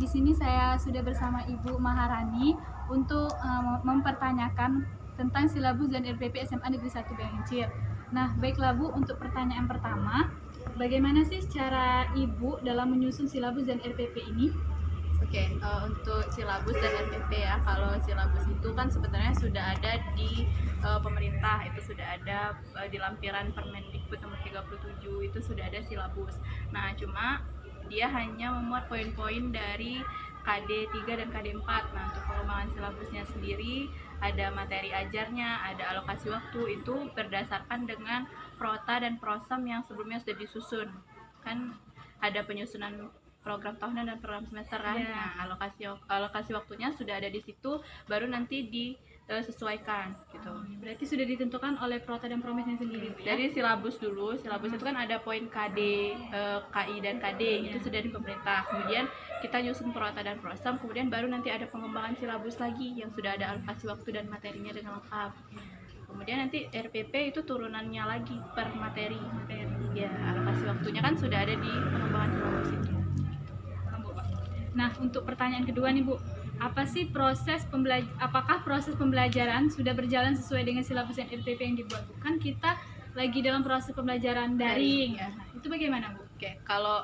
di sini saya sudah bersama Ibu Maharani untuk mempertanyakan tentang silabus dan RPP SMA Negeri 1 Belincir. Nah, baiklah Bu, untuk pertanyaan pertama, bagaimana sih cara Ibu dalam menyusun silabus dan RPP ini? Oke, untuk silabus dan RPP ya, kalau silabus itu kan sebenarnya sudah ada di pemerintah, itu sudah ada di lampiran Permendikbud nomor 37, itu sudah ada silabus. Nah, cuma dia hanya memuat poin-poin dari KD 3 dan KD 4. Nah, untuk pengembangan silabusnya sendiri ada materi ajarnya, ada alokasi waktu, itu berdasarkan dengan prota dan prosem yang sebelumnya sudah disusun. Kan ada penyusunan program tahunan dan program semester kan. Ya. Nah, alokasi waktunya sudah ada di situ, baru nanti disesuaikan gitu. Berarti sudah ditentukan oleh prota dan promesnya sendiri, Bu, ya? Dari silabus dulu, silabus itu kan ada poin KD, KI dan KD, itu sudah di pemerintah. Kemudian kita nyusun prota dan prosem, kemudian baru nanti ada pengembangan silabus lagi yang sudah ada alokasi waktu dan materinya dengan lengkap. Kemudian nanti RPP itu turunannya lagi per materi. Ya, alokasi waktunya kan sudah ada di pengembangan silabus itu. Nah, untuk pertanyaan kedua nih Bu, apakah proses pembelajaran sudah berjalan sesuai dengan silabus dan RPP yang dibuat? Kan kita lagi dalam proses pembelajaran daring. Ya. Nah, itu bagaimana Bu? Oke, kalau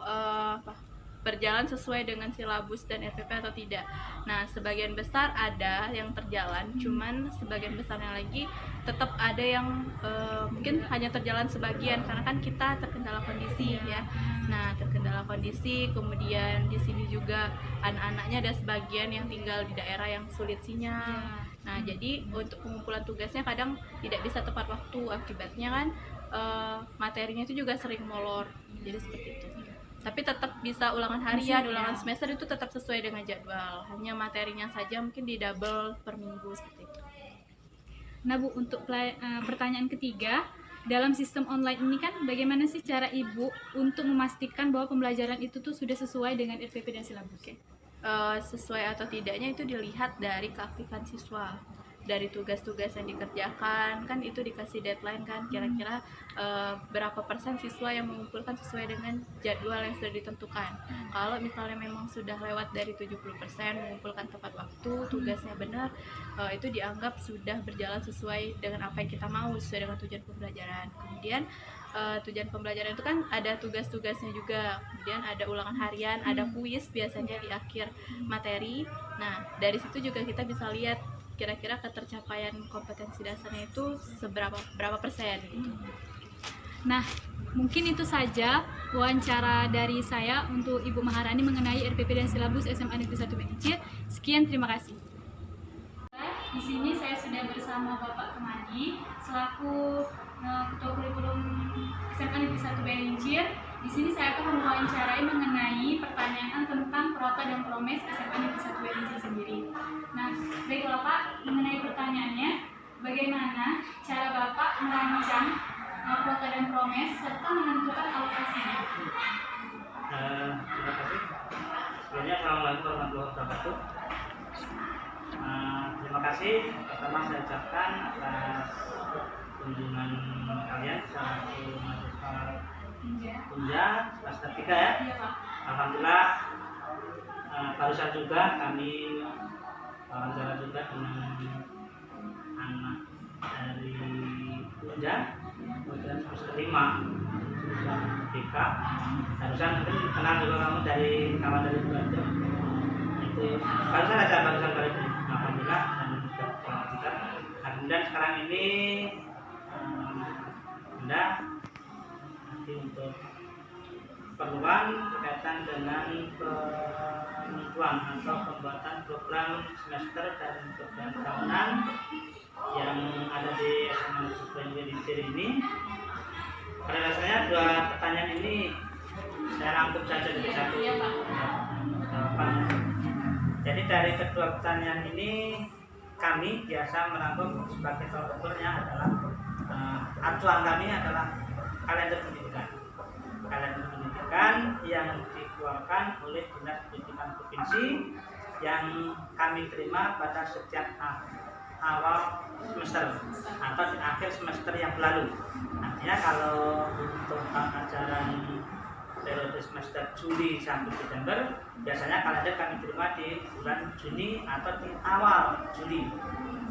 berjalan sesuai dengan silabus dan RPP atau tidak. Nah, sebagian besar ada yang terjalan, cuman sebagian besarnya lagi tetap ada yang mungkin hanya terjalan sebagian karena kan kita terkendala kondisi ya. Nah, terkendala kondisi, kemudian di sini juga anak-anaknya ada sebagian yang tinggal di daerah yang sulit sinyal. Nah, jadi untuk pengumpulan tugasnya kadang tidak bisa tepat waktu, akibatnya kan materinya itu juga sering molor. Jadi seperti itu. Tapi tetap bisa ulangan harian, ulangan semester itu tetap sesuai dengan jadwal. Hanya materinya saja mungkin di double per minggu seperti itu. Nah Bu, untuk pertanyaan ketiga, dalam sistem online ini kan bagaimana sih cara Ibu untuk memastikan bahwa pembelajaran itu tuh sudah sesuai dengan RPP dan silabus? Sesuai atau tidaknya itu dilihat dari keaktifan siswa, dari tugas-tugas yang dikerjakan, kan itu dikasih deadline kan, kira-kira berapa persen siswa yang mengumpulkan sesuai dengan jadwal yang sudah ditentukan. Kalau misalnya memang sudah lewat dari 70% mengumpulkan tepat waktu, tugasnya benar, itu dianggap sudah berjalan sesuai dengan apa yang kita mau, sesuai dengan tujuan pembelajaran. Kemudian tujuan pembelajaran itu kan ada tugas-tugasnya juga, kemudian ada ulangan harian, ada kuis biasanya di akhir materi. Nah, dari situ juga kita bisa lihat kira-kira ketercapaian kompetensi dasarnya itu berapa persen gitu. Nah, mungkin itu saja wawancara dari saya untuk Ibu Maharani mengenai RPP dan silabus SMA Negeri 1 Belincir. Sekian, terima kasih. Di sini saya sudah bersama Bapak Kemadi selaku Ketua Kurikulum SMA Negeri 1 Belincir. Di sini saya akan mewawancarai mengenai pertanyaan tentang prota dan promes SMA Negeri 1 Belincir sendiri. Nah, baiklah Pak, mengenai pertanyaannya, bagaimana cara Bapak merancang prota dan promes serta menentukan alokasinya? Terima kasih. Sebelumnya Assalamualaikum warahmatullahi wabarakatuh. Terima kasih pertama saya ucapkan atas kunjungan kalian selaku mahasiswa Unja semester 3 ya. Iya Pak. Alhamdulillah barusan juga kami wawancara juga dengan anak dari Unja kemudian semester 5 jurusan BK. Barusan mungkin kenal juga kamu dari kawan dari Unja. Itu barusan kali ini. Alhamdulillah dan juga juga. Kemudian sekarang ini Anda nanti untuk keperluan berkaitan dengan penentuan atau pembuatan program semester dan program tahunan yang ada di SMA Belincir ini. Pada dasarnya dua pertanyaan ini saya rangkum saja jadi satu jawaban. Jadi dari kedua pertanyaan ini kami biasa merangkum sebagai tolak ukurnya adalah acuan kami adalah kalender pendidikan. Kalender pendidikan yang dikeluarkan oleh Dinas Pendidikan Provinsi yang kami terima pada setiap awal semester atau di akhir semester yang lalu. Artinya kalau untuk tahun ajaran periode semester Juli sampai Desember, biasanya kalender kami terima di bulan Juni atau di awal Juli.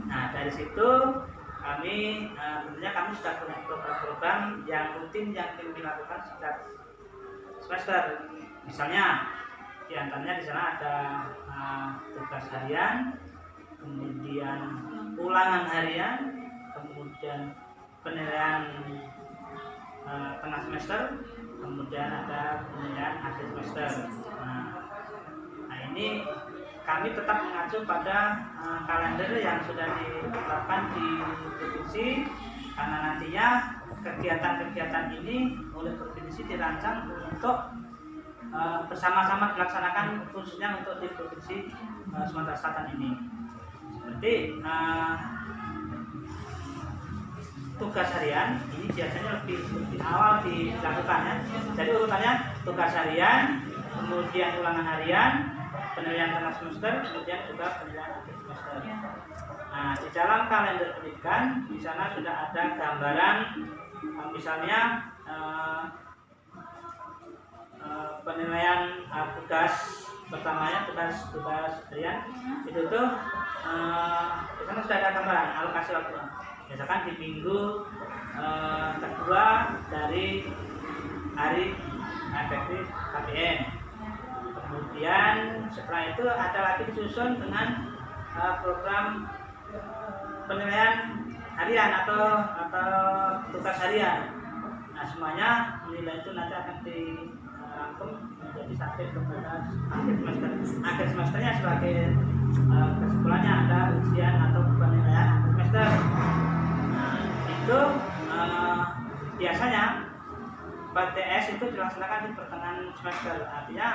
Nah, dari situ kami tentunya kami sudah punya program-program yang rutin yang kami lakukan setiap semester. Misalnya di antaranya di sana ada tugas harian, kemudian ulangan harian, kemudian penilaian tengah semester, kemudian ada penilaian akhir semester. Nah, ini kami tetap mengacu pada kalender yang sudah ditetapkan di provinsi, karena nantinya kegiatan-kegiatan ini oleh provinsi dirancang untuk bersama-sama dilaksanakan, khususnya untuk di provinsi Sumatera Selatan ini. Seperti tugas harian ini biasanya lebih awal dilakukan ya. Jadi urutannya tugas harian, kemudian ulangan harian, penilaian tengah semester, kemudian juga penilaian akhir semester. Nah, di dalam kalender pendidikan di sana sudah ada gambaran, misalnya penilaian tugas pertamanya, tugas harian itu tuh di sana sudah ada gambaran alokasi waktu. Misalkan di minggu kedua dari hari efektif KPM. Kemudian setelah itu ada lagi disusun dengan program penilaian harian atau tugas harian. Nah, semuanya nilai itu nanti akan dirangkum menjadi sampai kepada akhir semester. Akhir semesternya sebagai kesimpulannya ada ujian atau penilaian akhir semester. Itu biasanya PTS itu dilaksanakan di pertengahan semester. Artinya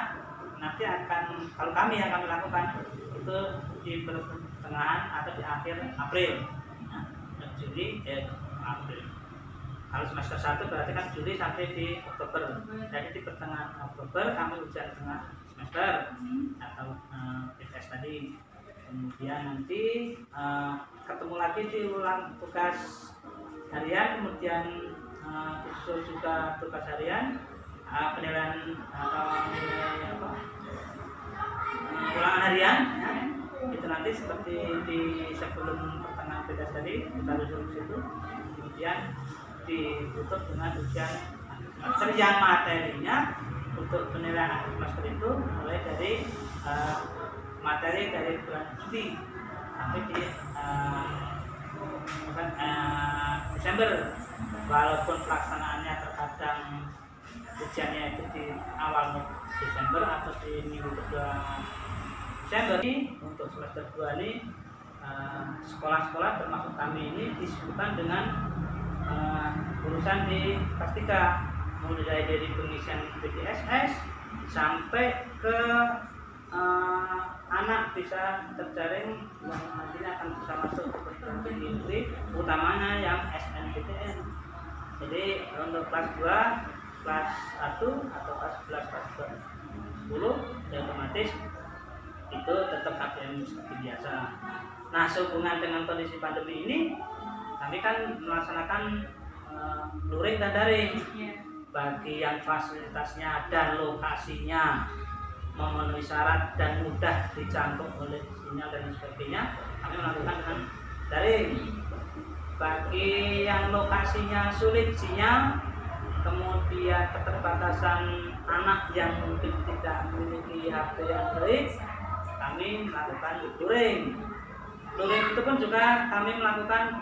nanti akan, kalau kami yang kami lakukan itu di pertengahan atau di akhir April, Juli, April. Kalau semester 1 berarti kan Juli sampai di Oktober. Jadi di pertengahan Oktober kami ujian tengah semester atau PTS tadi. Kemudian nanti ketemu lagi di ulang tugas harian, kemudian disusul juga tugas harian, penilaian atau ulangan harian ya. Itu nanti seperti di sebelum pertengahan PTS tadi kita duduk di situ, kemudian ditutup dengan ujian semester yang materinya untuk penilaian akhir semester itu mulai dari materi dari bulan Juli sampai di Desember. Walaupun pelaksanaannya terkadang ujiannya itu di awal Desember atau di minggu kedua Desember. Untuk semester 2 ini sekolah-sekolah termasuk kami ini disebutkan dengan urusan di kelas 3, mulai dari pengisian PTSS sampai ke anak bisa terjaring yang nantinya akan bisa masuk ke perguruan tinggi negeri, utamanya yang SNPTN. Jadi untuk kelas 2, kelas 1 atau kelas 11, kelas 10 ya otomatis itu tetap KPM seperti biasa. Nah, sehubungan dengan kondisi pandemi ini, kami kan melaksanakan luring dan daring. Bagi yang fasilitasnya dan lokasinya memenuhi syarat dan mudah dijangkau oleh sinyal dan sebagainya, kami melakukan dengan daring. Bagi yang lokasinya sulit sinyal, kemudian keterbatasan anak yang mungkin tidak memiliki HP yang baik, kami melakukan luring. Luring itu pun juga kami melakukan